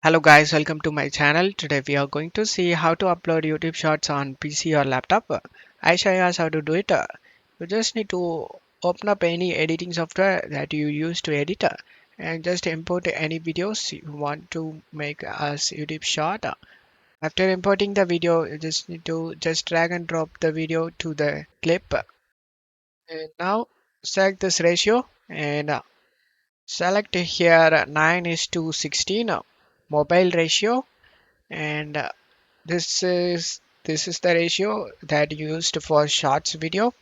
Hello guys, welcome to my channel. Today we are going to see how to upload YouTube shorts on PC or laptop. I show you guys how to do it. You just need to open up any editing software that you use to edit and just import any videos you want to make as YouTube short. After importing the video, you just need to just drag and drop the video to the clip. And now select this ratio and select here 9 is to 16 mobile ratio and this is the ratio that you used for shorts video,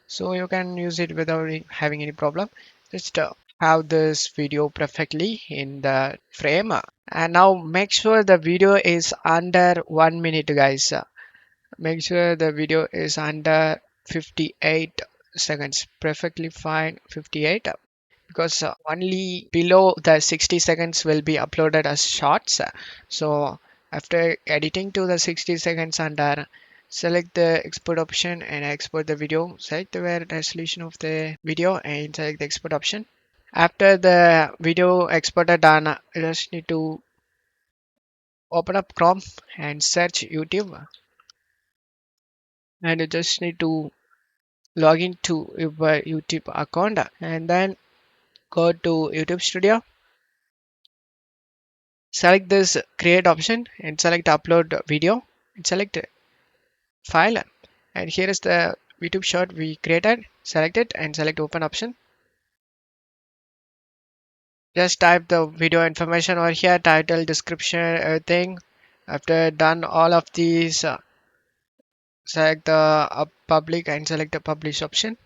so you can use it without having any problem. Just have this video perfectly in the frame, and now make sure the video is under 1 minute guys. Make sure the video is under 58 seconds, perfectly fine 58, because only below the 60 seconds will be uploaded as shorts. So after editing to the 60 seconds under, select the export option and export the video. Select the resolution of the video and select the export option. After the video exported done, you just need to open up Chrome and search YouTube, and you just need to log into your YouTube account and then go to YouTube Studio. Select this create option and select upload video and select file, and here is the YouTube short we created. Select it and select open option. Just type the video information over here, title, description, everything. After done all of these, select the public and select the publish option,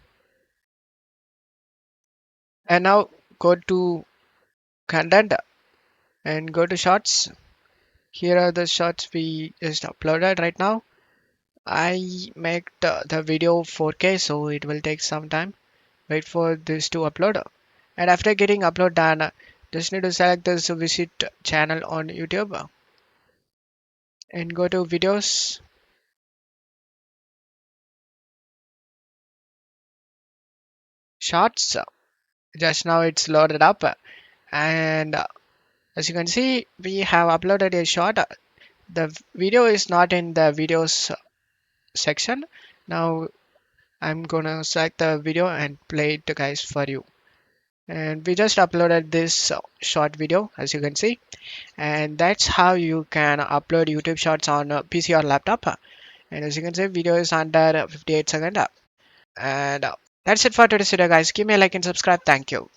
and now go to content and go to shorts. Here are the shots we just uploaded right now. I make the video 4K, so it will take some time. Wait for this to upload, and after getting upload done, just need to select this visit channel on YouTube and go to videos, shorts. Just now it's loaded up, and as you can see we have uploaded a short. The video is not in the videos section. Now I'm gonna select the video and play it guys for you. And we just uploaded this short video, as you can see, and that's how you can upload YouTube shorts on PC or laptop. And as you can see, video is under 58 seconds, and that's it for today's video guys. Give me a like and subscribe. Thank you.